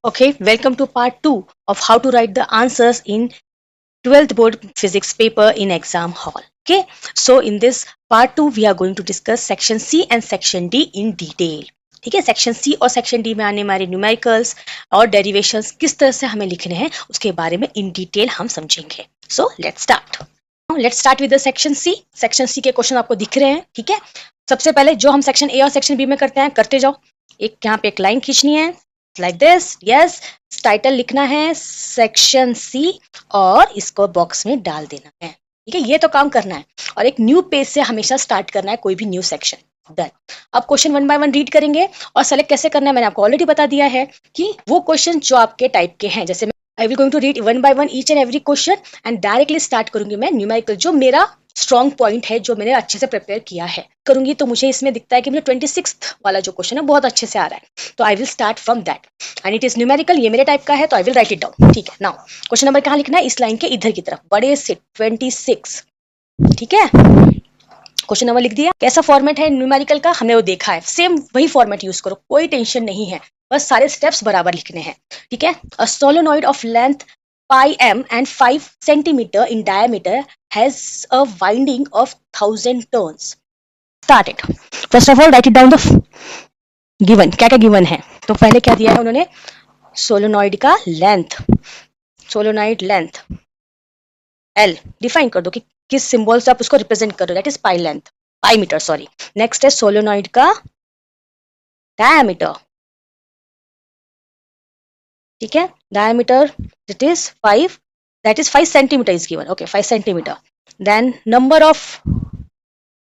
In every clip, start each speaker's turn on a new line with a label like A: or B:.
A: Okay, welcome to part 2 of how to write the answers in 12th board physics paper in exam hall. Okay, so in this part 2 we are going to discuss section C and section D in detail. ठीक है, section C और section D में आने वाले numericals और derivations किस तरह से हमें लिखने हैं उसके बारे में इन डिटेल हम समझेंगे. So let's start with the section C. Section C के क्वेश्चन आपको दिख रहे हैं. ठीक है, सबसे पहले जो हम सेक्शन ए और सेक्शन बी में करते हैं करते जाओ. एक यहाँ पे एक लाइन खींचनी है लाइक दिस. यस, टाइटल लिखना है सेक्शन सी और इसको बॉक्स में डाल देना है. ठीक है, ये तो काम करना है और एक न्यू पेज से हमेशा स्टार्ट करना है कोई भी न्यू सेक्शन. डन. अब question one by one read करेंगे और सेलेक्ट कैसे करना है मैंने आपको ऑलरेडी बता दिया है कि वो क्वेश्चन जो आपके टाइप के हैं. जैसे I will going to read one by one each and every question and directly start करूंगी मैं न्यूमेरिकल जो मेरा स्ट्रॉन्ग पॉइंट है जो मैंने अच्छे से प्रिपेयर किया है करूंगी. तो मुझे इसमें दिखता है कि मुझे 26th वाला जो क्वेश्चन है बहुत अच्छे से आ रहा है. तो I will start from that and it is numerical. ये मेरे टाइप का है तो I will write it down. ठीक है, नाउ क्वेश्चन नंबर कहाँ लिखना है? इस लाइन के इधर की तरफ बड़े से 26. ठीक है, क्वेश्चन नंबर लिख दिया. कैसा फॉर्मेट है न्यूमेरिकल का हमने वो देखा है. सेम वही फॉर्मेट यूज करो, कोई टेंशन नहीं है, बस सारे स्टेप्स बराबर लिखने हैं. ठीक है, a solenoid of length pi m and 5 centimeter in diameter has a winding of 1000 turns. Start it. First of all, write it down the given. क्या क्या given है? तो पहले क्या दिया है उन्होंने? सोलेनॉइड का length, solenoid length L define कर दो कि किस सिंबल से आप उसको रिप्रेजेंट कर रहे हो. That is pi length, pi meter sorry. Next है सोलेनॉइड का डायमीटर. ठीक है, diameter that is 5 centimeter is given. Okay, 5 centimeter. Then number of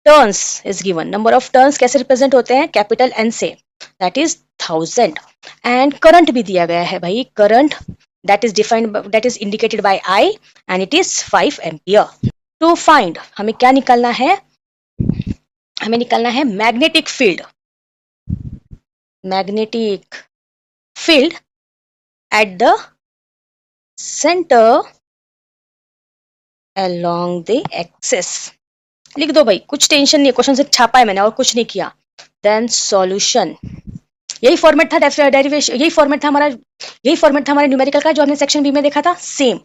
A: turns is given. Number of turns कैसे रिप्रेजेंट होते हैं? कैपिटल N से. That is 1000. एंड करंट भी दिया गया है भाई. Current that is defined that is indicated by I and it is 5 ampere. To find हमें क्या निकालना है? हमें निकालना है magnetic field. Magnetic field at the center along the axis. लिख दो भाई, कुछ टेंशन नहीं है, क्वेश्चन से छापा है मैंने और कुछ नहीं किया. Then solution. यही फॉर्मेट था डेरिवेशन, यही फॉर्मेट था हमारे न्यूमेरिकल का जो हमने सेक्शन बी में देखा था. सेम,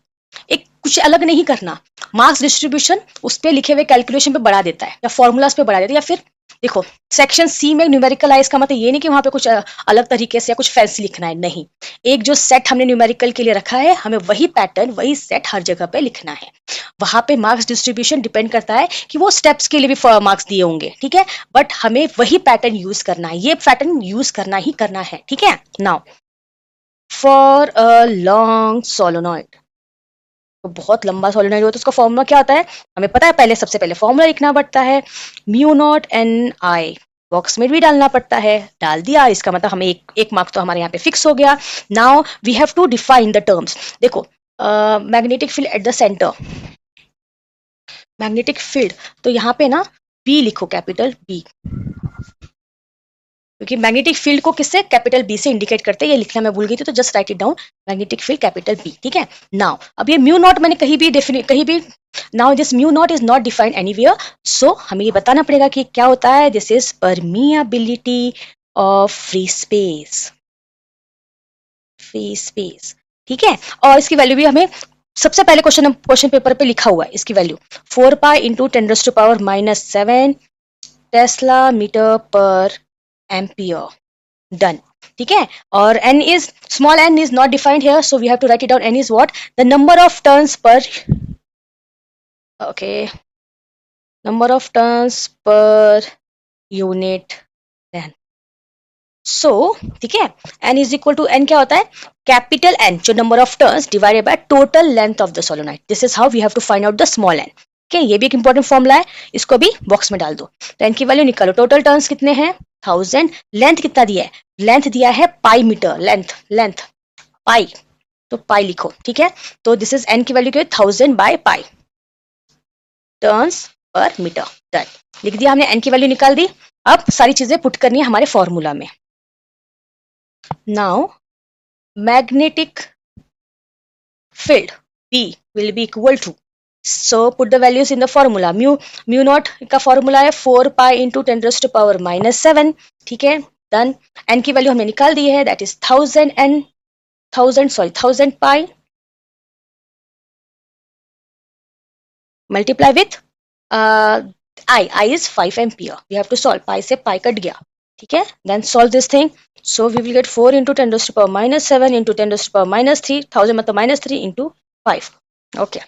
A: एक कुछ अलग नहीं करना. मार्क्स डिस्ट्रीब्यूशन उस पे लिखे हुए कैलकुलेशन पे बढ़ा देता है या फॉर्मूलाज पे बढ़ा देता है. या फिर देखो सेक्शन सी में न्यूमेरिकल आया इसका मतलब ये नहीं कि वहां पे कुछ अलग तरीके से या कुछ फैंसी लिखना है. नहीं, एक जो सेट हमने न्यूमेरिकल के लिए रखा है हमें वही पैटर्न वही सेट हर जगह पे लिखना है. वहां पे मार्क्स डिस्ट्रीब्यूशन डिपेंड करता है कि वो स्टेप्स के लिए भी मार्क्स दिए होंगे. ठीक है, बट हमें वही पैटर्न यूज करना है, ये पैटर्न यूज करना ही करना है. ठीक है, now for a long solenoid, तो बहुत लंबा सोलेनॉइड हो तो उसका फॉर्मूला क्या होता है हमें पता है. पहले सबसे पहले फॉर्मूला लिखना पड़ता है mu not an I. Box में भी डालना पड़ता है, डाल दिया. इसका मतलब हमें एक मार्क तो हमारे यहाँ पे फिक्स हो गया. Now we have to define the terms. देखो magnetic field at the centre, magnetic field तो यहाँ पे ना बी लिखो, कैपिटल बी, क्योंकि मैग्नेटिक फील्ड को किससे? कैपिटल बी से इंडिकेट करते हैं. ये लिखना मैं भूल गई थी तो just write it down, magnetic field capital B. ठीक है, नाउ अब ये म्यू नॉट मैंने कहीं भी now this mu not is not defined anywhere. So हमें ये बताना पड़ेगा कि क्या होता है. This is permeability of free space, free space. ठीक है, और इसकी वैल्यू भी हमें सबसे पहले क्वेश्चन पेपर पे लिखा हुआ है. इसकी value 4 pi into 10⁻⁻7 tesla meter per ampere. Done. ठीक है, और n is small n is not defined here, so we have to write it down. n is what? The number of turns per, okay, number of turns per unit then. So ठीक है, n is equal to n क्या होता है? Capital N जो number of turns divided by total length of the solenoid. This is how we have to find out the small n. ठीक है, ये भी एक इंपॉर्टेंट फॉर्मूला है, इसको भी बॉक्स में डाल दो. तो n की वैल्यू निकालो. टोटल टर्न्स कितने हैं? 1000. लेंथ कितना दिया है? लेंथ दिया है पाई मीटर. लेंथ पाई, तो पाई लिखो. ठीक है, तो दिस इज n की वैल्यू क्या है? 1000 by pi turns per meter. Done. लिख दिया हमने, n की वैल्यू निकाल दी. अब सारी चीजें पुट करनी है हमारे फॉर्मूला में. Now magnetic field B will be equal to, so put the values in the formula. mu naught का फॉर्मूला है 4 pi into 10⁻⁻7. ठीक है, डन. n की वैल्यू हमने निकाल दी है, that is 1000 n. 1000 pi multiply with I is 5 ampere. We have to solve. Pi से pi cut गया, ठीक है. Then solve this thing. So we will get 4 into 10 to the power minus 7 into 10 to the power minus 3. 1000 मतलब minus 3 into 5. Okay,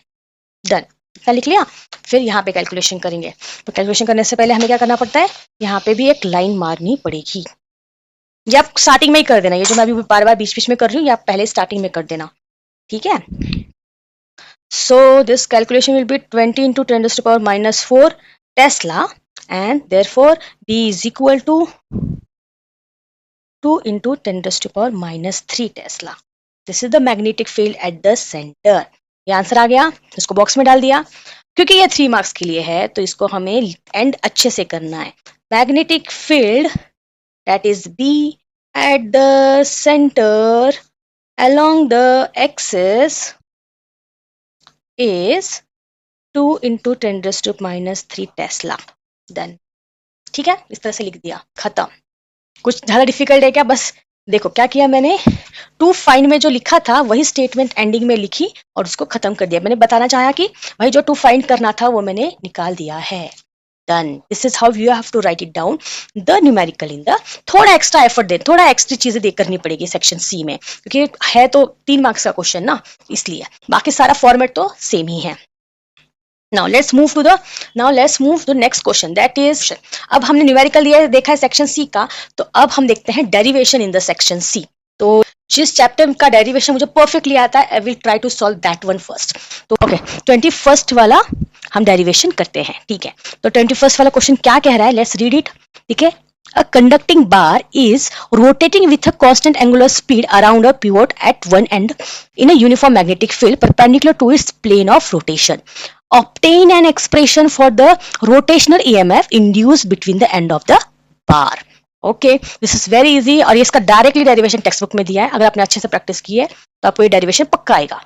A: done. इतना लिख लिया. फिर यहाँ पे कैलकुलेशन करेंगे. तो कैलकुलेशन करने से पहले हमें क्या करना पड़ता है, यहाँ पे भी एक लाइन मारनी पड़ेगी. ये आप स्टार्टिंग में ही कर देना. ये जो मैं अभी बार बार बीच बीच में कर रही हूँ, ये आप पहले स्टार्टिंग में कर देना, ठीक है. So this calculation will be 20 into 10 to the power minus 4 Tesla, and therefore B is equal to 2 into 10 to the power minus 3 Tesla. This is the magnetic field at the center. ये answer आ गया. इसको box में डाल दिया. क्योंकि ये 3 marks के लिए है तो इसको हमें एंड अच्छे से करना है. Magnetic field that is B at the center along the axis is 2 into 10 raised to minus 3 Tesla. Done. ठीक है, इस तरह से लिख दिया, खत्म. कुछ ज़्यादा डिफिकल्ट है क्या? बस देखो क्या किया मैंने, टू फाइंड में जो लिखा था वही स्टेटमेंट एंडिंग में लिखी और उसको खत्म कर दिया. मैंने बताना चाहा कि भाई जो टू फाइंड करना था वो मैंने निकाल दिया है. Done. This is how you have to write it down the numerical in the. थोड़ा एक्स्ट्रा एफर्ट दे, थोड़ा एक्स्ट्रा चीजें दे करनी पड़ेगी सेक्शन सी में, क्योंकि है तो 3 मार्क्स का क्वेश्चन ना, इसलिए. बाकी सारा फॉर्मेट तो सेम ही है. Now let's move to the next question. That is, अब हमने न्यूमेरिकल देखा है सेक्शन सी का, तो अब हम देखते हैं derivation in the section C. तो जिस चैप्टर का डेरिवेशन मुझे परफेक्टली आता है, I will try to solve that one first. तो ओके, 21st वाला हम डेरिवेशन करते हैं, ठीक है. तो 21st वाला क्वेश्चन क्या कह रहा है, लेट्स रीड इट. ठीक है. A conducting bar is rotating with a constant angular speed around a pivot at one end in a uniform magnetic field perpendicular to its plane of rotation. Obtain an expression for the rotational EMF induced between the end of the bar. Okay, this is very easy. और ये इसका directly derivation text book में दिया है. अगर आपने अच्छे से प्रैक्टिस की है तो आपको ये डेरिवेशन पक्का आएगा.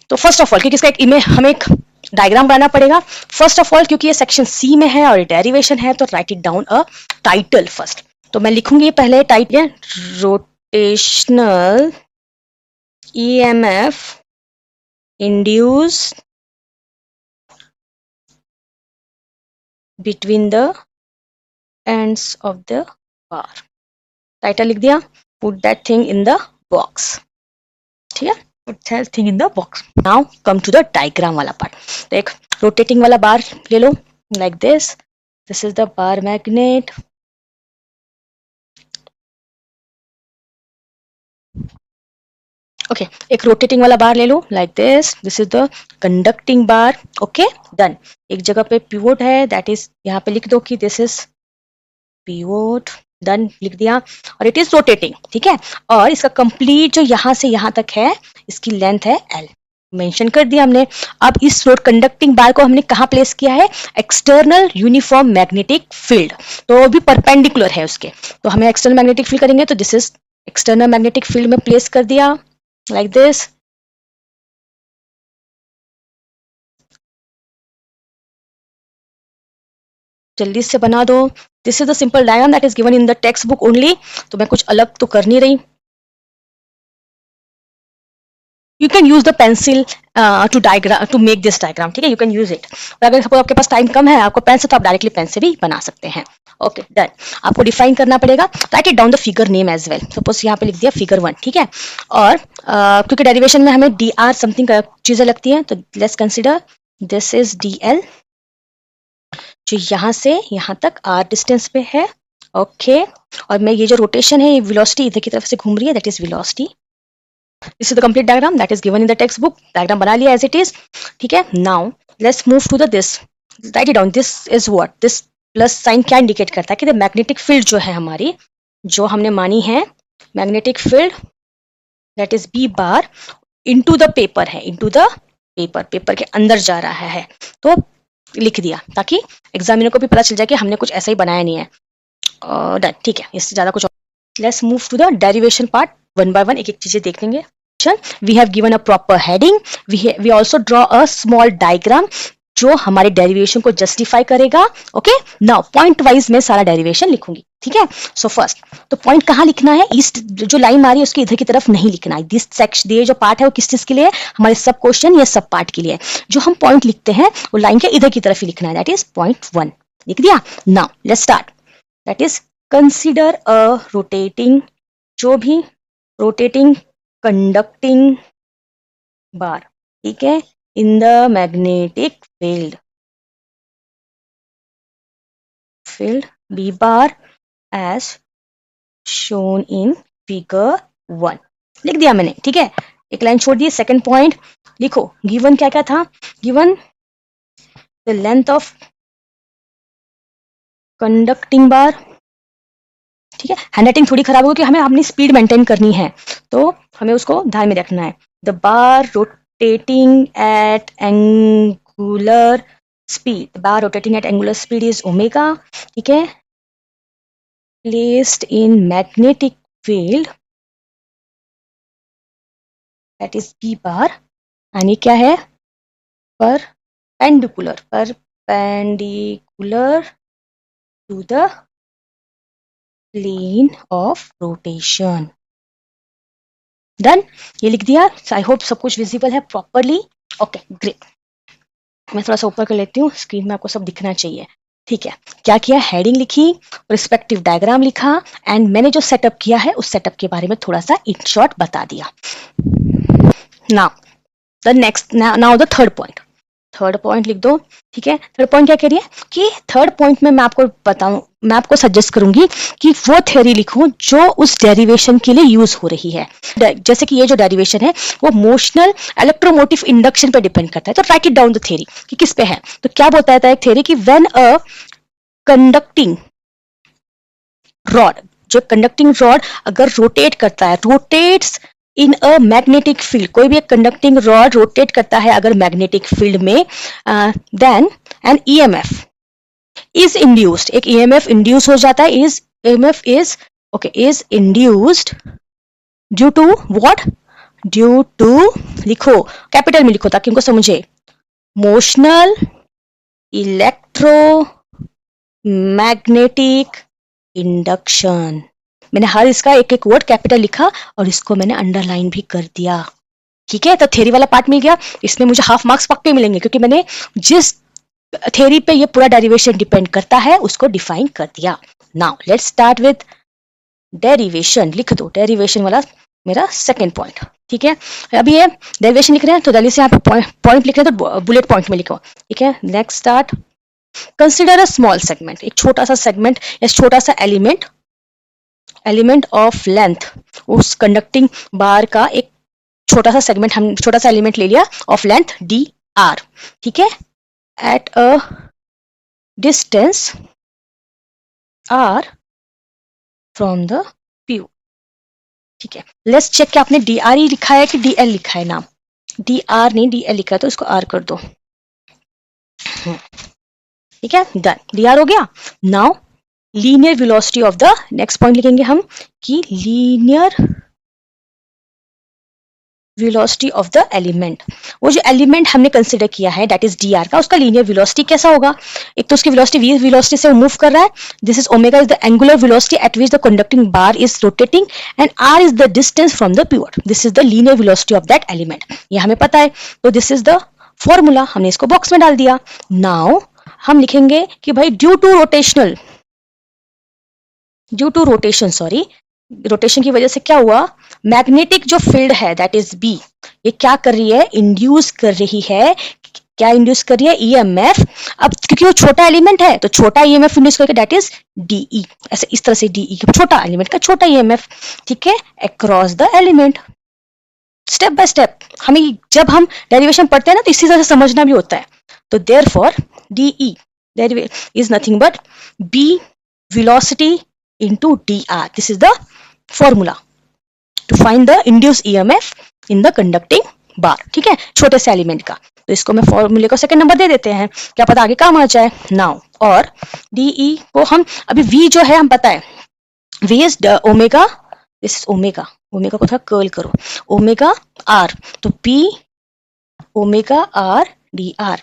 A: तो फर्स्ट ऑफ ऑल, क्योंकि इसका एक इमेज हमें एक डायग्राम बनाना पड़ेगा. फर्स्ट ऑफ ऑल, क्योंकि ये सेक्शन सी में है और डेरिवेशन है, तो right it down a title first. तो मैं लिखूंगी पहले title, rotational EMF induced between the ends of the bar. Title लिख दिया. Put that thing in the box. ठीक है, put that thing in the box. Now come to the diagram वाला part. तो एक रोटेटिंग वाला बार ले लो, like this. This is the bar magnet. Okay, एक रोटेटिंग वाला बार ले लो, like this. This is the conducting bar. Okay, done. एक जगह पे pivot है, that is यहाँ पे लिख दो कि this is pivot. डन, लिख दिया. और इट इज रोटेटिंग, ठीक है. और इसका कंप्लीट जो यहाँ से यहाँ तक है, इसकी लेंथ है L. मेंशन कर दिया हमने. अब इस कंडक्टिंग बार को हमने कहाँ प्लेस किया है, एक्सटर्नल यूनिफॉर्म मैग्नेटिक फील्ड. तो वो भी परपेंडिकुलर है उसके, तो हमें एक्सटर्नल मैग्नेटिक फील्ड करेंगे. तो this is external magnetic field में प्लेस कर दिया, लाइक दिस. जल्दी से बना दो. This is the simple diagram that is given in the text book only. तो मैं कुछ अलग तो कर नहीं रही. You can use the pencil to make this diagram, ठीक है. You can use it. अगर सपोज आपके पास टाइम कम है, आपको पेन से, तो आप डायरेक्टली पेन से भी बना सकते हैं. Okay, done. आपको डिफाइन करना पड़ेगा. Write it down the figure name as well. Suppose यहाँ पे लिख दिया फिगर 1, ठीक है. और क्योंकि डेरिवेशन में हमें DR समथिंग चीजें लगती हैं, तो let's consider this is DL, जो यहाँ से यहाँ तक R डिस्टेंस पे है. ओके, और मैं ये जो रोटेशन है, ये वेलोसिटी इधर की तरफ से घूम रही है, that is velocity. This is the complete diagram that is given in the text book. Diagram बना लिया एज इट इज, ठीक है. Now let's move to the this. Write it down. This is what, this plus sign क्या indicate करता है कि the magnetic field जो है हमारी, जो हमने मानी है magnetic field, that is B bar into the paper है, इनटू द पेपर, पेपर के अंदर जा रहा है. तो लिख दिया ताकि एग्जामिनर को भी पता चल जाए कि हमने कुछ ऐसा ही बनाया नहीं है. डन, ठीक है. इससे ज्यादा कुछ. Let's move to the derivation part. One by one एक एक चीजें देख लेंगे. We have given a proper heading. We also draw a small diagram जो हमारे डेरिवेशन को जस्टिफाई करेगा। ओके, नाउ पॉइंट वाइज में सारा डेरिवेशन लिखूंगी, ठीक है। सो फर्स्ट तो पॉइंट कहाँ लिखना है, ईस्ट जो लाइन मारी है उसके इधर की तरफ नहीं लिखना है। दिस सेक्शन, ये जो पार्ट है वो किस चीज के लिए, हमारे सब क्वेश्चन या सब पार्ट के लिए। जो हम पॉइंट लिखते हैं वो लाइन के इधर की तरफ ही लिखना है, दैट इज पॉइंट 1, लिख दिया। Now let's start, that is consider a rotating, जो भी रोटेटिंग कंडक्टिंग बार, ठीक है, in the magnetic field B bar as shown in figure 1, लिख दिया मैंने, ठीक है। एक लाइन छोड़ दी। सेकंड पॉइंट लिखो, गिवन क्या क्या था, given the length of conducting bar, ठीक है। हैंडराइटिंग थोड़ी खराब होगी कि हमें अपनी स्पीड मेंटेन करनी है, तो हमें उसको ध्यान में रखना है। The bar rotating at angular speed, the bar rotating at angular speed is omega, ठीक है, placed in magnetic field that is B bar, and ये क्या है, perpendicular to the plane of rotation. Done, ये लिख दिया। आई होप सब कुछ विजिबल है प्रॉपरली। ओके ग्रेट, मैं थोड़ा सा ऊपर कर लेती हूँ, स्क्रीन में आपको सब दिखना चाहिए, ठीक है। क्या किया, हेडिंग लिखी, रिस्पेक्टिव डायग्राम लिखा, एंड मैंने जो सेटअप किया है उस सेटअप के बारे में थोड़ा सा इन शॉर्ट बता दिया। नाउ द थर्ड पॉइंट लिख दो, ठीक है। थर्ड पॉइंट क्या कह रही है कि थर्ड पॉइंट में मैं आपको सजेस्ट करूंगी कि वो थ्योरी लिखूं जो उस डेरिवेशन के लिए यूज हो रही है। जैसे कि ये जो डेरिवेशन है वो मोशनल इलेक्ट्रोमोटिव इंडक्शन पे डिपेंड करता है, तो right it down the theory कि किस पे है। तो क्या बताता है एक थ्योरी कि व्हेन अ कंडक्टिंग रॉड, जो कंडक्टिंग रॉड अगर रोटेट करता है, rotates in a magnetic field, कोई भी एक कंडक्टिंग रॉड रोटेट करता है अगर मैग्नेटिक फील्ड में, then an EMF is induced, एक ईएमएफ इंड्यूस हो जाता है, is EMF is induced due to what, due to, लिखो कैपिटल में लिखो ताकि उनको समझे, मोशनल इलेक्ट्रोमैग्नेटिक इंडक्शन। मैंने हर इसका एक एक वर्ड कैपिटल लिखा और इसको मैंने अंडरलाइन भी कर दिया, ठीक है। तो थ्योरी वाला पार्ट मिल गया, इसमें मुझे हाफ मार्क्स पक्के मिलेंगे क्योंकि मैंने जिस थ्योरी पे ये पूरा डेरिवेशन डिपेंड करता है उसको डिफाइन कर दिया। Now let's start with derivation, लिख दो डेरिवेशन वाला मेरा सेकंड पॉइंट, ठीक है। अभी ये डेरिवेशन लिख रहे हैं तो जल्दी से यहाँ पे पॉइंट लिख रहे हैं तो बुलेट पॉइंट में लिखो, ठीक है। Next start, consider a small segment, एक छोटा सा सेगमेंट या छोटा सा एलिमेंट ऑफ लेंथ, उस कंडक्टिंग बार का एक छोटा सा सेगमेंट, हम छोटा सा एलिमेंट ले लिया ऑफ लेंथ डी आर, ठीक है, at a distance R from the pew, ठीक है। लेट्स चेक कि आपने डी आर ही लिखा है कि डी एल लिखा है, नाम डी आर नहीं डी एल लिखा है तो इसको आर कर दो, ठीक है, डन, डी आर हो गया। Now linear velocity of the, next point लिखेंगे हम कि linear velocity of the element, वो जो एलिमेंट हमने कंसिडर किया है दैट इज डी आर का, उसका लीनियर वेलोसिटी कैसा होगा। एक तो उसकी वेलोसिटी वी वेलोसिटी से मूव कर रहा है, this is omega is the angular velocity at which the conducting bar is rotating and R is the distance from the pure, this is the linear velocity of that element, ये हमें पता है। तो this is the formula, हमने इसको box में डाल दिया। नाउ हम लिखेंगे कि भाई ड्यू टू रोटेशन की वजह से क्या हुआ, मैग्नेटिक जो फील्ड है दैट इज बी, ये क्या कर रही है, इंड्यूस कर रही है, क्या इंड्यूस कर रही है, ईएमएफ। अब क्योंकि वो छोटा एलिमेंट है तो छोटा ईएमएफ इंड्यूस करके दैट इज डीई, ऐसे इस तरह से डीई, छोटा एलिमेंट का छोटा ईएमएफ, ठीक है, across the element. Step by step हमें जब हम डेरिवेशन पढ़ते हैं ना तो इसी तरह से समझना भी होता है। तो therefore DE is nothing but B velocity into dr, this is the formula to find the induced EMF in the conducting bar, ठीक है, छोटे से एलिमेंट का। तो इसको मैं फॉर्मूले को सेकंड नंबर दे देते हैं, क्या पता आगे काम आ जाए। नाउ और DE को हम अभी V जो है हम पता है V is omega, this is omega को थोड़ा कर्ल करो, ओमेगा R, तो P ओमेगा R dr,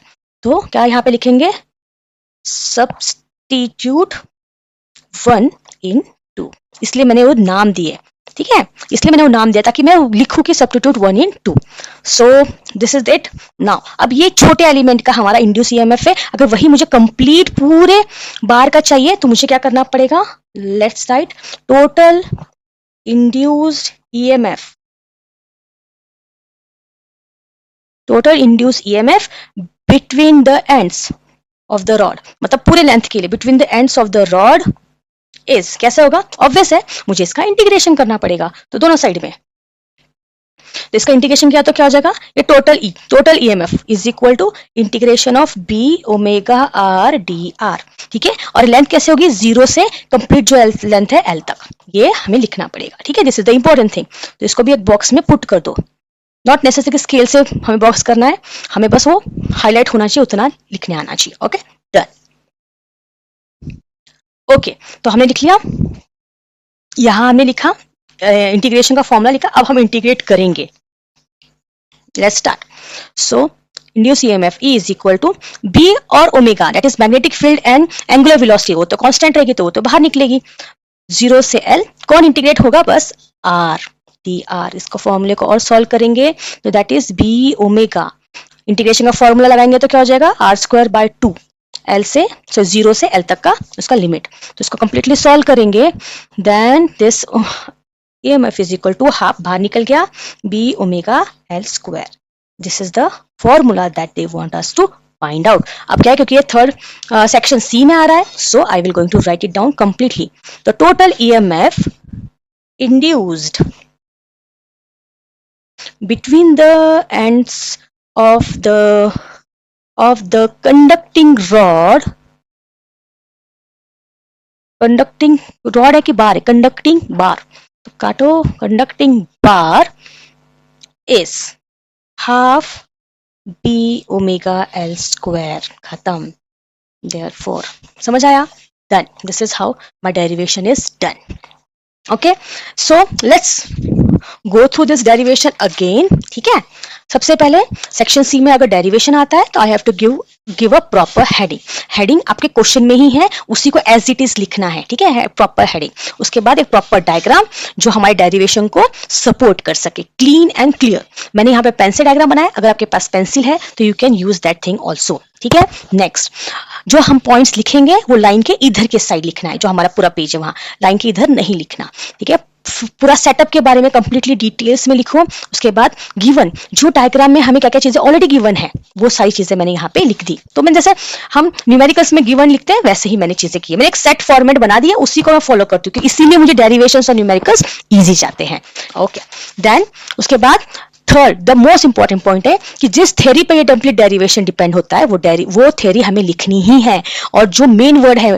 A: तो क्या यहाँ पे लिखेंगे, सब्स्टिट्यूट 1 in 2, इसलिए मैंने वो नाम दिए, ठीक है, इसलिए मैंने वो नाम दिया ताकि मैं लिखूं कि substitute 1 in 2. So this is it. Now अब ये छोटे एलिमेंट का हमारा इंड्यूस ईएमएफ है. अगर वही मुझे कंप्लीट पूरे बार का चाहिए तो मुझे क्या करना पड़ेगा, let's write total induced EMF, total induce EMF between the ends of the rod, मतलब पूरे लेंथ के लिए between the ends of the rod is, कैसे होगा, ऑब्वियस है मुझे इसका इंटीग्रेशन करना पड़ेगा, तो दोनों साइड में, तो इसका इंटीग्रेशन किया तो क्या हो जाएगा, ये total EMF is equal to integration of B omega R D R, ठीक है, और लेंथ कैसे होगी, 0 से कंप्लीट जो लेंथ है एल तक, ये हमें लिखना पड़ेगा, ठीक है, this is the important thing. तो इसको भी एक बॉक्स में पुट कर दो, नॉट नेसेसरी स्केल से हमें बॉक्स करना है, हमें बस वो हाईलाइट होना चाहिए, उतना लिखने आना चाहिए. Okay done. ओके तो हमने लिख लिया, यहां हमने लिखा इंटीग्रेशन का फॉर्मूला लिखा, अब हम इंटीग्रेट करेंगे. Let's start. So induce EMF E is equal to B और omega, that is magnetic field and angular velocity, वो तो कांस्टेंट रहेगी तो वो तो बाहर निकलेगी, 0 से L, कौन इंटीग्रेट होगा, बस R डी आर. इसको फॉर्मूले को और सॉल्व करेंगे तो that is B omega, integration का फॉर्मूला लगाएंगे तो क्या हो जाएगा, r² 2 L से, so 0 से L तक का उसका लिमिट, तो इसको कंप्लीटली सॉल्व करेंगे, then this EMF is equal to half, बाहर निकल गया, B omega L². This is the formula that they want us to find out. अब क्या है, क्योंकि ये थर्ड सेक्शन सी में आ रहा है, so I will going to write it down completely. The total EMF induced between the ends of the conducting rod है कि बार है, conducting bar, तो काटो, conducting bar is half b omega L², खत्म. Therefore समझ आया, done. This is how my derivation is done. Okay, so let's go through this derivation again. ठीक है, सबसे पहले सेक्शन सी में अगर डेरिवेशन आता है तो I have to give a proper heading आपके क्वेश्चन में ही है, उसी को एज इट इज लिखना है, ठीक है, प्रॉपर हेडिंग. उसके बाद एक प्रॉपर डायग्राम जो हमारे डेरिवेशन को सपोर्ट कर सके, क्लीन एंड क्लियर. मैंने यहाँ पे पेन से डायग्राम बनाया, अगर आपके पास पेंसिल है तो you can use that thing also, ठीक है. नेक्स्ट जो हम पॉइंट्स लिखेंगे वो लाइन के इधर के साइड लिखना है, जो हमारा पूरा पेज है वहां लाइन के इधर नहीं लिखना, ठीक है. पूरा सेटअप के बारे में कंप्लीटली डिटेल्स में लिखो. उसके बाद गिवन जो डायग्राम में हमें क्या क्या चीजें ऑलरेडी गिवन है वो सारी चीजें मैंने यहाँ पे लिख दी. तो मैं जैसे हम न्यूमेरिकल्स में गिवन लिखते हैं वैसे ही मैंने चीजें की, मैंने एक सेट फॉर्मेट बना दिया, उसी को मैं फॉलो करती हूँ, इसीलिए मुझे डेरिवेशंस और न्यूमेरिकल्स इजी जाते हैं. ओके देन उसके बाद third the most important point है कि जिस थ्योरी पे ये कंप्लीट डेरिवेशन डिपेंड होता है वो थ्योरी हमें लिखनी ही है. और जो मेन वर्ड है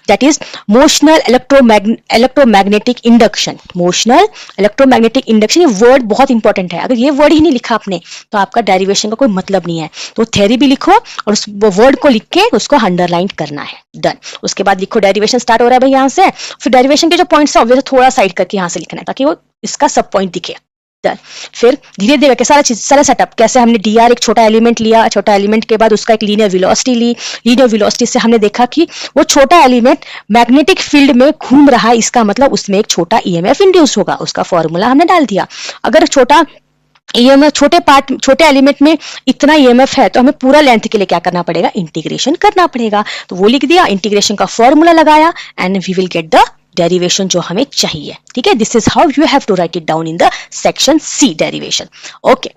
A: that is motional electromagnetic induction. Motional electromagnetic induction, ये वर्ड बहुत इंपॉर्टेंट है. अगर ये वर्ड ही नहीं लिखा आपने तो आपका डेरिवेशन का कोई मतलब नहीं है. तो थ्योरी भी लिखो और उस वर्ड को लिख के उसको अंडरलाइन करना है. डन. उसके बाद लिखो डेरिवेशन स्टार्ट हो रहा है भाई यहाँ से, फिर डेरिवेशन के जो पॉइंट्स है ऑब्वियसली थोड़ा साइड करके यहाँ से लिखना है ताकि वो इसका सब पॉइंट दिखे. फिर धीरे धीरे सारा सेटअप कैसे, हमने dr एक छोटा एलिमेंट लिया, छोटा एलिमेंट के बाद उसका एक लीनियर वेलोसिटी ली, लीनियर वेलोसिटी से हमने देखा कि वो छोटा एलिमेंट मैग्नेटिक फील्ड में घूम रहा है, इसका मतलब उसमें एक छोटा ईएमएफ इंड्यूस होगा, उसका फॉर्मूला हमने डाल दिया. अगर छोटा ईएमएफ छोटे एलिमेंट में इतना ईएमएफ है तो हमें पूरा लेंथ के लिए क्या करना पड़ेगा, इंटीग्रेशन करना पड़ेगा. तो वो लिख दिया, इंटीग्रेशन का फॉर्मूला लगाया and we will get the derivation जो हमें चाहिए. ठीक है, this is how you have to write it down in the section C derivation. Okay,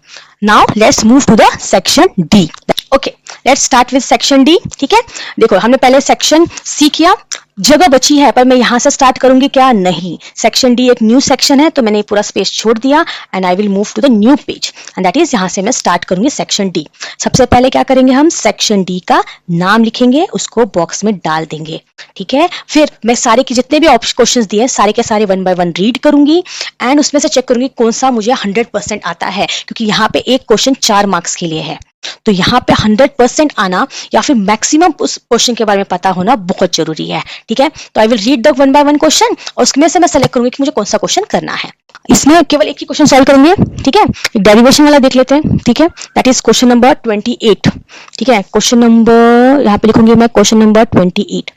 A: now let's move to the section D. Okay, let's start with section D. ठीक है, देखो हमने पहले सेक्शन सी किया, जगह बची है पर मैं यहां से स्टार्ट करूंगी क्या, नहीं. सेक्शन डी एक न्यू सेक्शन है तो मैंने पूरा स्पेस छोड़ दिया and I will move to the new page and that is यहां से मैं स्टार्ट करूंगी सेक्शन डी. सबसे पहले क्या करेंगे, हम सेक्शन डी का नाम लिखेंगे, उसको बॉक्स में डाल देंगे. ठीक है, फिर मैं सारे के जितने भी क्वेश्चंस दिए सारे के सारे 1 बाय 1 रीड करूंगी एंड उसमें से चेक करूंगी कौन सा मुझे 100% आता है, क्योंकि यहाँ पे एक क्वेश्चन 4 मार्क्स के लिए है. तो यहाँ पे 100% आना या फिर मैक्सिमम उस क्वेश्चन के बारे में पता होना बहुत जरूरी है। ठीक है, तो I will read the one by one question और उसमें से मैं सेलेक्ट करूंगी कि मुझे कौन सा क्वेश्चन करना है। इसमें केवल एक ही क्वेश्चन सॉल्व करेंगे। ठीक है, डेरिवेशन वाला देख लेते हैं। ठीक है, दैट इज क्वेश्चन नंबर 28। ठीक है, क्वेश्चन नंबर यहाँ पे लिखूंगी मैं, क्वेश्चन नंबर 28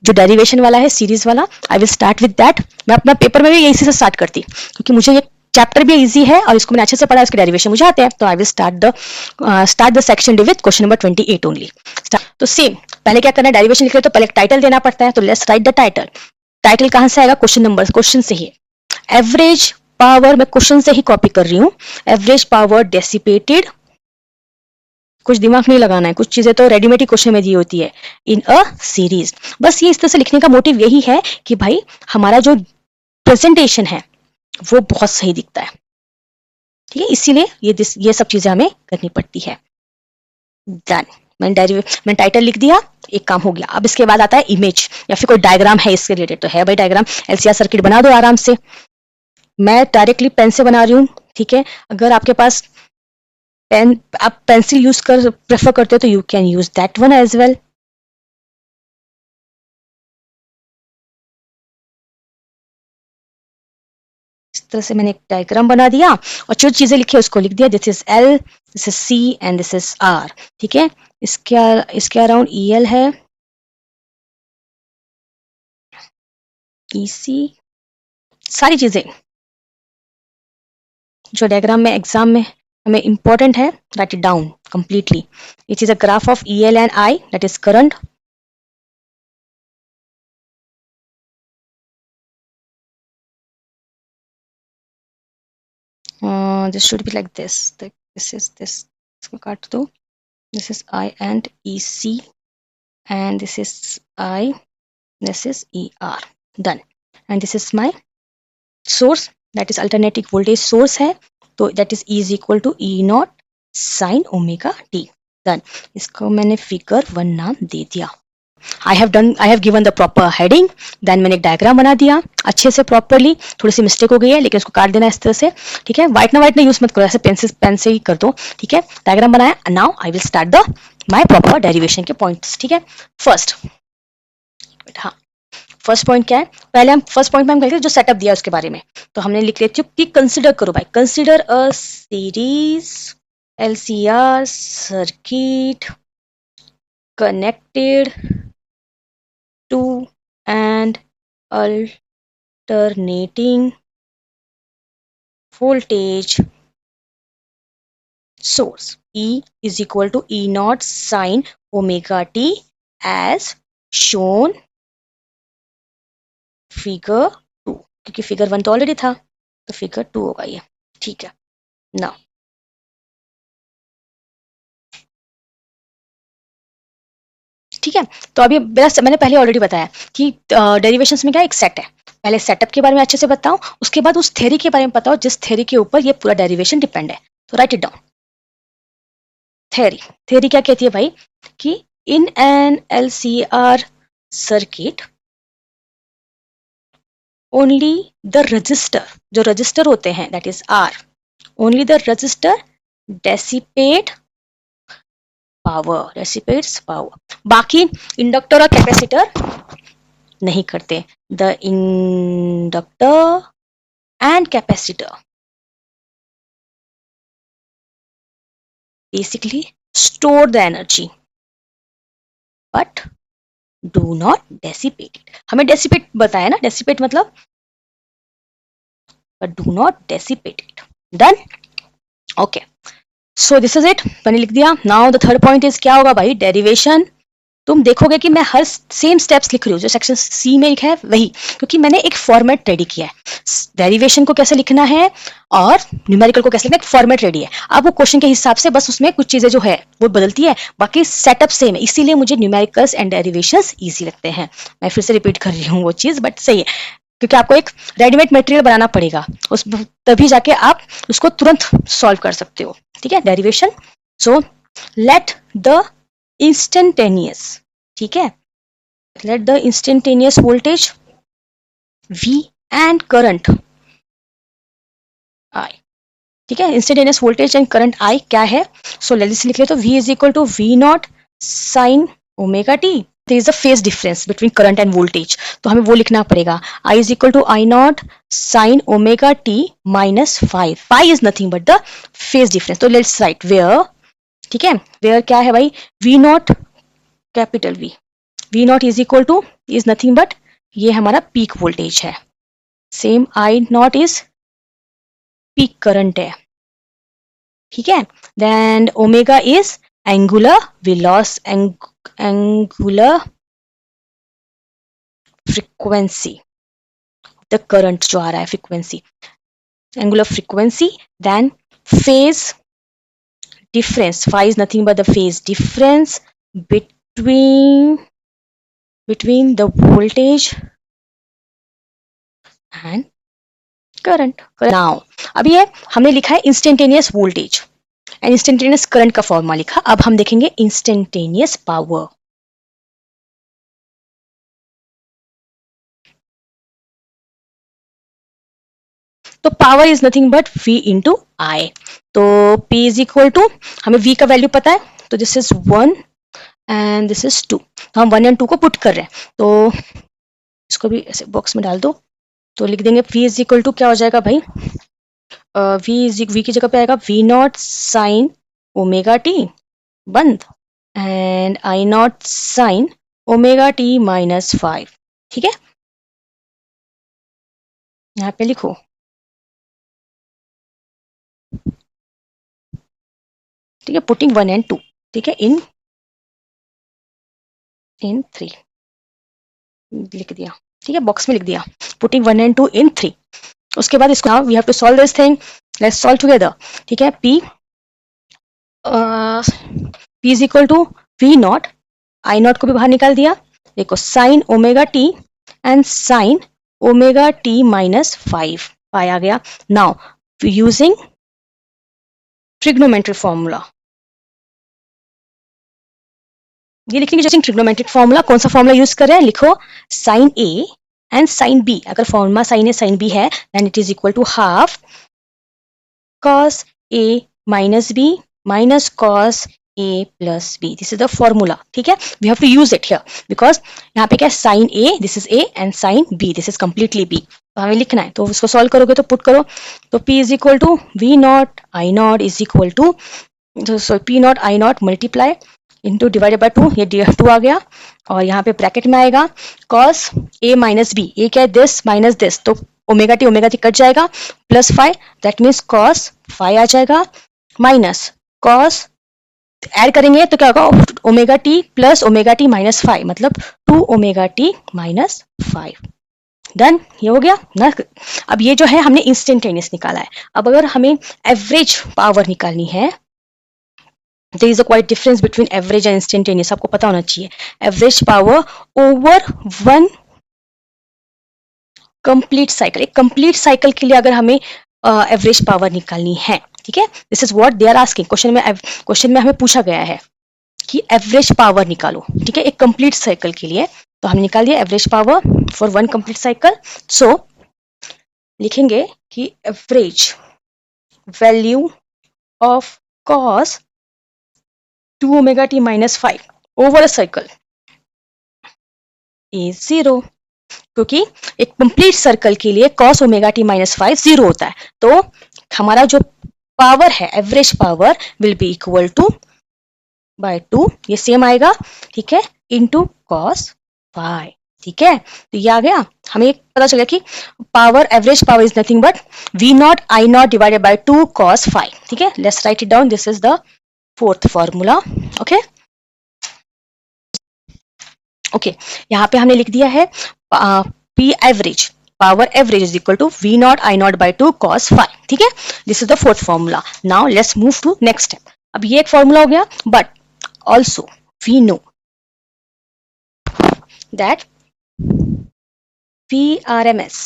A: जो डेरिवेशन वाला है, सीरीज वाला। I will start with that. मैं अपना पेपर में भी इसी से स्टार्ट करती क्योंकि मुझे ये चैप्टर भी इजी है और इसको मैंने अच्छे से पढ़ा है, इसके डेरिवेशन मुझे आते हैं। तो I will start the section D with question number 28 only. तो सेम पहले क्या करना है, डेरिवेशन लिख रहे तो पहले टाइटल देना पड़ता है। तो let's right the title. Title कहां से आएगा? क्वेश्चन नंबर, क्वेश्चन से ही। एवरेज पावर, मैं क्वेश्चन से ही कॉपी कर रही हूँ। एवरेज पावर डेसिपेटेड, कुछ दिमाग नहीं लगाना है, कुछ चीजें तो रेडीमेड ही क्वेश्चन में दी होती है। इन अ सीरीज, बस ये इस तरह से लिखने का मोटिव यही है कि भाई हमारा जो प्रेजेंटेशन है वो बहुत सही दिखता है। ठीक है, इसीलिए ये सब चीजें हमें करनी पड़ती है। डन, मैंने टाइटल लिख दिया, एक काम हो गया। अब इसके बाद आता है इमेज या फिर कोई डायग्राम है इसके रिलेटेड। तो है भाई डायग्राम, एलसीआर सर्किट बना दो आराम से। मैं डायरेक्टली पेन से बना रही हूँ। ठीक है, अगर आपके पास पेन, आप पेंसिल यूज कर प्रेफर करते हो तो you can use that one as well. इस तरह से मैंने एक डायग्राम बना दिया और जो चीजें लिखी है उसको लिख दिया। This is L, this is C and this is R. ठीक है, इसके अराउंड ई एल है, ई सी, सारी चीजें जो डायग्राम में एग्जाम में हमें इंपॉर्टेंट है, right it down completely. It is a graph of E L and I, that is current. This should be like this. This is this. इसको काट दो। This is I and EC, and this is I. This is ER. Done. And this is my source. That is alternating voltage source है। तो that is E is equal to E naught sin omega t. Done. इसको मैंने figure 1 नाम दे दिया। I have given the proper heading, then मैंने एक diagram बना दिया अच्छे से प्रॉपरली। थोड़ी सी मिस्टेक हो गई है लेकिन उसको काट देना इस तरह से। ठीक है, व्हाइट ना यूज मत करो, ऐसे पेन से ही कर दो। ठीक है, डायग्राम बनाया। Now I will start the my proper derivation के पॉइंट्स। ठीक है, फर्स्ट, हाँ फर्स्ट पॉइंट क्या है? पहले हम फर्स्ट पॉइंट में हम कहेंगे जो सेटअप दिया है उसके बारे में। तो हमने लिख लेती हूँ कि कंसिडर करो भाई, consider a series LCR circuit connected to an alternating voltage source. E is equal to E naught sin omega t as shown figure 2, क्योंकि फिगर 1 तो ऑलरेडी था तो फिगर 2 होगा ये। ठीक है, ना ठीक है। तो अभी मैंने पहले ऑलरेडी बताया कि डेरिवेशंस में क्या एक सेट है। पहले सेटअप के बारे में अच्छे से बताओ, उसके बाद उस थ्योरी के बारे में बताओ जिस थ्योरी के ऊपर ये पूरा डेरिवेशन डिपेंड है। तो राइट इट डाउन। थ्योरी क्या कहती है भाई कि in an LCR circuit only the resistor, जो रजिस्टर होते हैं that is R, only the resistor dissipate power, dissipates power. बाकी इंडक्टर और कैपेसिटर नहीं करते। The inductor and capacitor basically store the energy but do not dissipate it. हमें dissipate बताया ना, dissipate मतलब but do not dissipate it. Done? Okay. So this is it, मैंने लिख दिया। Now the third point is क्या होगा भाई? Derivation। तुम देखोगे कि मैं हर सेम स्टेप्स लिख रही हूँ जो सेक्शन सी में लिखा है वही, क्योंकि मैंने एक फॉर्मेट रेडी किया है। डेरिवेशन को कैसे लिखना है और न्यूमेरिकल को कैसे लिखना है, एक फॉर्मेट रेडी है। अब वो क्वेश्चन के हिसाब से बस उसमें कुछ चीजें जो है वो बदलती है, बाकी सेटअप सेम है। इसीलिए मुझे न्यूमेरिकल्स एंड डेरिवेशंस इजी लगते हैं। मैं फिर से रिपीट कर रही हूँ वो चीज, बट सही है क्योंकि आपको एक रेडीमेड मटेरियल बनाना पड़ेगा, उस तभी जाके आप उसको तुरंत सॉल्व कर सकते हो। ठीक है, derivation. So let the instantaneous, ठीक है, let the instantaneous voltage V and current I ठीक है, instantaneous voltage and current I क्या है, सो लेट्स लिख ले, तो V is equal to V not sine omega T, there is a phase difference between current and voltage, तो हमें वो लिखना पड़ेगा, I is equal to I not sine omega T minus five, phi is nothing but the phase difference, तो let's write where, ठीक है, where क्या है भाई, V not capital V not is equal to is nothing but ये हमारा peak voltage है, same I not is peak current है, ठीक है, then omega is angular velocity angular frequency, the current जो आ रहा है frequency, angular frequency, then phase difference, phi is nothing but the phase difference between the voltage and current. Now अभी है हमने लिखा है instantaneous voltage and instantaneous current का फॉर्मूला लिखा, अब हम देखेंगे इंस्टेंटेनियस पावर। तो power is nothing but V into I, तो P इज इक्वल टू, हमें V का वैल्यू पता है, तो this is 1 and this is 2, तो हम 1 एंड 2 को पुट कर रहे हैं, तो इसको भी ऐसे बॉक्स में डाल दो, तो लिख देंगे V इज इक्वल टू क्या हो जाएगा भाई, V की जगह पे आएगा V not sine omega T बंद and I not sine omega T minus five, ठीक है, यहाँ पे लिखो, ठीक है, पुटिंग 1 एंड 2, ठीक है, इन 3 लिख दिया, ठीक है, बॉक्स में लिख दिया, पुटिंग 1 एंड 2 इन 3, उसके बाद इसको now we have to solve this thing, let's solve together, ठीक है, P is equal to V not, I not को भी बाहर निकाल दिया, देखो sine omega T and sine omega T minus five, pi आ गया, नाउ यूजिंग ट्रिग्नोमेट्रिक फॉर्मूला, ये लिखेंगे जैसे ट्रिग्नोमेट्रिक फॉर्मूला, कौन सा फॉर्मूला यूज कर रहे हैं, लिखो sine A and sine B, अगर formula sine A sine B है then it is equal to half cos A minus B minus cos A plus B, this is the formula, ठीक है, we have to use it here because यहाँ पे क्या है, sin A this is A and sin B this is completely B, तो हमें लिखना है, तो उसको सॉल्व करोगे तो पुट करो, तो P is equal to V naught I naught is equal to, so P naught I naught multiply into divided by 2, ये 2 आ गया, और यहाँ पे ब्रैकेट में आएगा cos A minus B, ये क्या है दिस माइनस दिस, तो ओमेगा टी कट जाएगा, plus five that means cos five आ जाएगा, माइनस कॉस ऐड करेंगे तो क्या होगा, omega T plus omega T minus five, मतलब 2 omega T minus five, done, ये हो गया ना। अब ये जो है हमने इंस्टेंटेनियस निकाला है, अब अगर हमें एवरेज पावर निकालनी है, there is a quite difference between average and instantaneous, आपको पता होना चाहिए, average power over one complete cycle, एक कंप्लीट साइकिल के लिए अगर हमें एवरेज पावर निकालनी है, ठीक है, this is what they are asking, question में हमें पूछा गया है कि एवरेज पावर निकालो, ठीक है, एक कंप्लीट साइकिल के लिए, तो हमने निकाल दिया average power for one complete cycle, so लिखेंगे कि average value of cos 2 omega T minus five over a cycle is 0, क्योंकि एक कंप्लीट सर्कल के लिए cos omega T minus five 0 होता है, तो हमारा जो पावर है average power will be equal to by 2, ये सेम आएगा, ठीक है, इनटू cos फाइव, ठीक है, तो ये आ गया, हमें पता चला कि power average power is nothing but V not I not divided by 2 cos five, ठीक है, let's write it down, this is the fourth formula, okay okay, यहाँ पे हमने लिख दिया है P average, power average is equal to V not I not by 2 cos five, ठीक है, this is the fourth formula, now let's move to next step, अब ये एक फॉर्मूला हो गया, but also we know that VRMS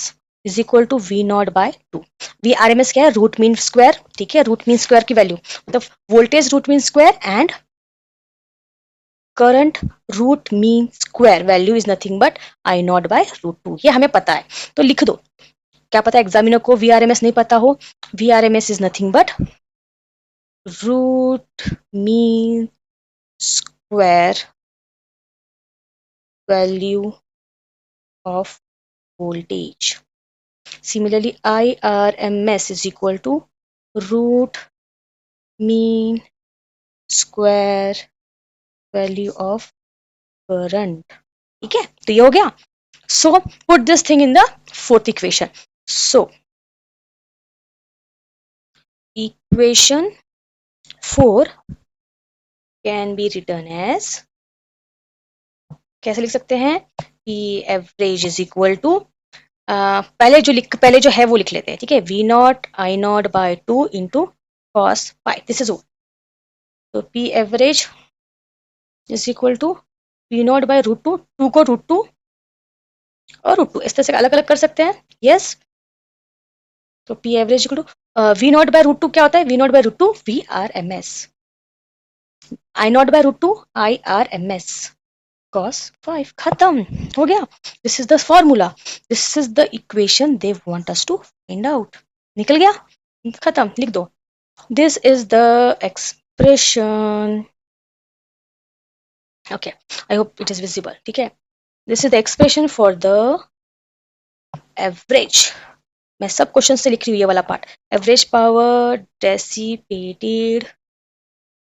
A: is equal to V not by 2, VRMS क्या है, root mean square, ठीक है, रूट मीन स्क्वायर की वैल्यू, मतलब voltage root mean square and current root mean square value is nothing but I not by root 2, ये हमें पता है, तो लिख दो क्या पता एग्जामिनर को VRMS नहीं पता हो. VRMS is nothing but root mean square value of voltage. Similarly, IRMS is equal to root mean square value of current. ठीक है, तो ये हो गया. So put this thing in the fourth equation. So equation 4 can be written as, कैसे लिख सकते हैं, P average is equal to पहले जो है वो लिख लेते हैं. ठीक है, V0 I0 by 2 into cos phi. This is all. तो P average is equal to V0 by root 2. 2 को रूट 2 और रूट 2 इस तरह से अलग अलग कर सकते हैं. यस, तो P average equal to V0 by root 2 क्या होता है? V0 by root 2 VRMS. I0 by root 2 IRMS. cos 5. खत्म हो गया. This is the formula, this is the equation they want us to find out. निकल गया, खत्म, लिख दो. This is the expression. Okay, I hope it is visible. ठीक है, this is the expression for the average. मैं सब क्वेश्चन से लिख रही हूँ ये वाला part. Average power dissipated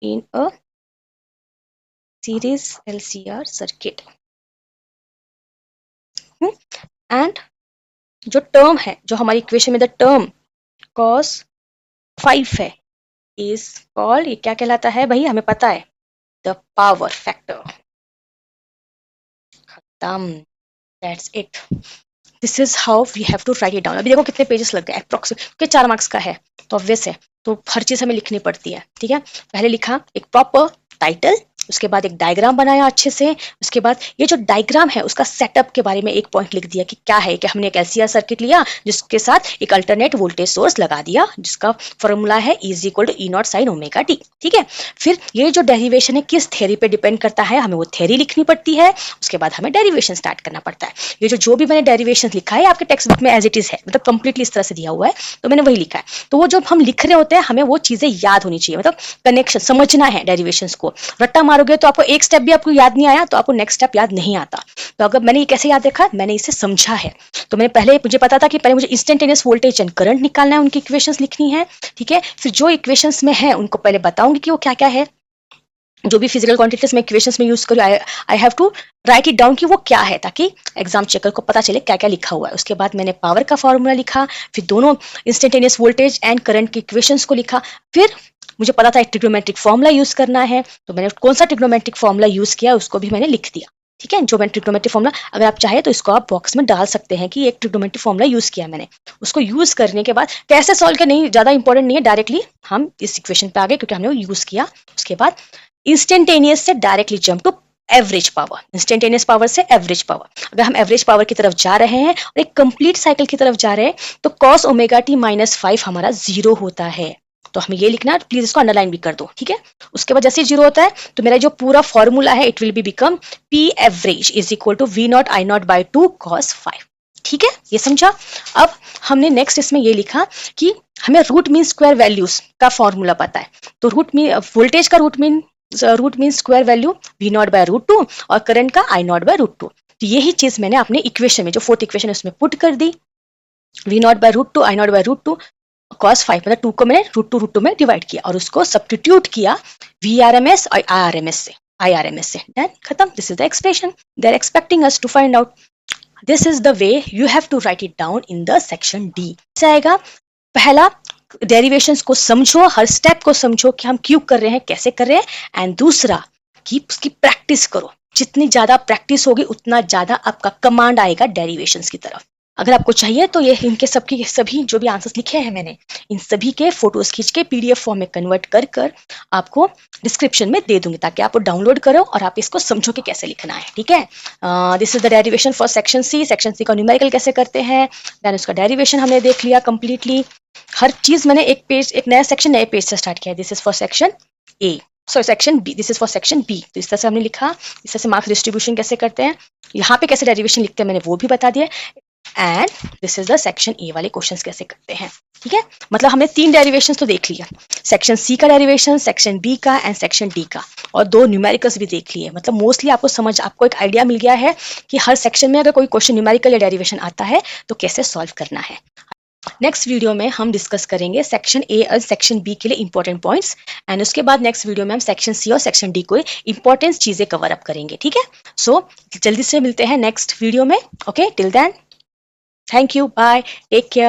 A: in a series LCR circuit. And जो टर्म है, जो हमारी इक्वेशन में द टर्म cos 5 है, इज कॉल्ड, ये क्या कहलाता है भाई, हमें पता है, द पावर फैक्टर. खत्म, that's it. This is how we have to write it down. अभी देखो कितने पेजेस लग गए अप्रोक्सीमेट, क्योंकि 4 मार्क्स का है तो ऑब्वियस है, तो हर चीज हमें लिखनी पड़ती है. ठीक है, पहले लिखा एक प्रॉपर टाइटल, उसके बाद एक डायग्राम बनाया अच्छे से, उसके बाद ये जो डायग्राम है उसका सेटअप के बारे में एक पॉइंट लिख दिया कि क्या है, कि हमने एक LCR सर्किट लिया जिसके साथ एक अल्टरनेट वोल्टेज सोर्स लगा दिया जिसका फॉर्मूला है is equal to E0 sine omega T. ठीक है, फिर ये जो डेरिवेशन है किस थ्योरी पे डिपेंड करता है, हमें वो थ्योरी लिखनी पड़ती है, उसके बाद हमें डेरिवेशन स्टार्ट करना पड़ता है. ये जो भी मैंने डेरिवेशन लिखा है आपके टेक्स्ट बुक में एज इट इज है, मतलब कंप्लीटली इस तरह से दिया हुआ है, तो मैंने वही लिखा है. तो वो जब हम लिख रहे होते हैं हमें वो चीजें याद होनी चाहिए, मतलब कनेक्शन समझना है. डेरिवेशंस को रट्टा मारोगे तो आपको एक स्टेप भी आपको याद नहीं आया तो आपको नेक्स्ट स्टेप याद नहीं आता. तो अगर मैंने ये कैसे याद रखा, मैंने इसे समझा है. तो मैंने पहले मुझे पता था कि पहले मुझे इंस्टेंटेनियस वोल्टेज एंड करंट निकालना है, उनकी इक्वेशंस लिखनी है. ठीक है, फिर जो इक्वेशंस में है उनको पहले बताऊंगी कि वो क्या क्या है. जो भी फिजिकल क्वांटिटीज में इक्वेशंस में यूज करूँ, I have to write it down कि वो क्या है, ताकि एग्जाम चेकर को पता चले क्या क्या लिखा हुआ है. उसके बाद मैंने पावर का फॉर्मूला लिखा, फिर दोनों इंस्टेंटेनियस वोल्टेज एंड करंट की इक्वेशंस को लिखा. फिर मुझे पता था एक ट्रिग्नोमेट्रिक फॉर्मूला यूज करना है, तो मैंने कौन सा ट्रिग्नोमेट्रिक फॉर्मूला यूज किया उसको भी मैंने लिख दिया. ठीक है, जो मैंने ट्रिग्नोमेट्रिक फॉर्मूला, अगर आप चाहे तो इसको आप बॉक्स में डाल सकते हैं कि एक ट्रिग्नोमेट्रिक फॉर्मूला यूज किया मैंने. उसको यूज करने के बाद कैसे सॉल्व किया नहीं ज्यादा इंपॉर्टेंट नहीं है, डायरेक्टली हम इस इक्वेशन पे आ गए क्योंकि हमने वो यूज किया. उसके बाद इंस्टेंटेनियस से directly jump to average power. Instantaneous power से एवरेज पावर. अगर हम एवरेज पावर की तरफ जा रहे हैं और एक कंप्लीट साइकिल की तरफ जा रहे हैं तो cos ओमेगा टी माइनस 5 हमारा 0 होता है. तो हमें ये लिखना है, प्लीज इसको अंडरलाइन भी कर दो. ठीक है, उसके बाद जैसे 0 होता है तो मेरा जो पूरा फॉर्मूला है it will be become P average is equal to V0 I0 by 2 cos 5. ठीक है, ये समझा. अब हमने नेक्स्ट इसमें ये लिखा कि हमें रूट मीन स्क्वायर वैल्यूज का फॉर्मूला पता है. तो रूट मीन वोल्टेज का root mean square value V0 by root 2 और करंट का I0 by रूट 2. तो यही चीज मैंने अपने इक्वेशन में जो फोर्थ इक्वेशन है उसमें पुट कर दी. V0 by root 2 I0 by root 2 cos 5, मतलब 2 को मैंने रूट 2 में डिवाइड किया और उसको सब्स्टिट्यूट किया VRMS और IRMS से. देन खत्म. This is the expression they are expecting us to find out. This is the way you have to write it down in the section D. आएगा पहला, डेरिवेशंस को समझो, हर स्टेप को समझो कि हम क्यों कर रहे हैं, कैसे कर रहे हैं. एंड दूसरा कि उसकी प्रैक्टिस करो. जितनी ज्यादा प्रैक्टिस होगी उतना ज्यादा आपका कमांड आएगा डेरिवेशंस की तरफ. अगर आपको चाहिए तो ये इनके सबकी सभी जो भी आंसर्स लिखे हैं मैंने, इन सभी के फोटोज खींच के PDF फॉर्म में कन्वर्ट कर आपको डिस्क्रिप्शन में दे दूंगी ताकि आप डाउनलोड करो और आप इसको समझो कि कैसे लिखना है. ठीक है, this is the derivation for section C. Section C का न्यूमेरिकल कैसे करते हैं, देन उसका डेरिवेशन हमने देख लिया कंप्लीटली. हर चीज मैंने एक नया सेक्शन नए पेज से स्टार्ट किया. This is for section A, sorry section B, this is for section B. तो इस तरह से हमने लिखा. इस तरह से मार्क्स डिस्ट्रीब्यूशन कैसे करते हैं, यहाँ पे कैसे डेरिवेशन लिखते हैं मैंने वो भी बता दिया. And this is the section A वाले क्वेश्चंस कैसे करते हैं। ठीक है, मतलब हमने 3 डेरिवेशंस तो देख लिया, सेक्शन सी का डेरिवेशन, सेक्शन बी का एंड सेक्शन डी का, और 2 न्यूमेरिकल्स भी देख लिए। मतलब मोस्टली आपको एक आइडिया मिल गया है कि हर सेक्शन में अगर कोई क्वेश्चन न्यूमेरिकल या डेरिवेशन आता है तो कैसे सॉल्व करना है। नेक्स्ट वीडियो में हम डिस्कस करेंगे सेक्शन ए और सेक्शन बी के लिए इंपॉर्टेंट पॉइंट्स, एंड उसके बाद नेक्स्ट वीडियो में हम सेक्शन सी और सेक्शन डी को इंपॉर्टेंट चीजें कवर अप करेंगे। ठीक है, सो जल्दी से मिलते हैं नेक्स्ट वीडियो में। Okay, till then, thank you, bye, take care.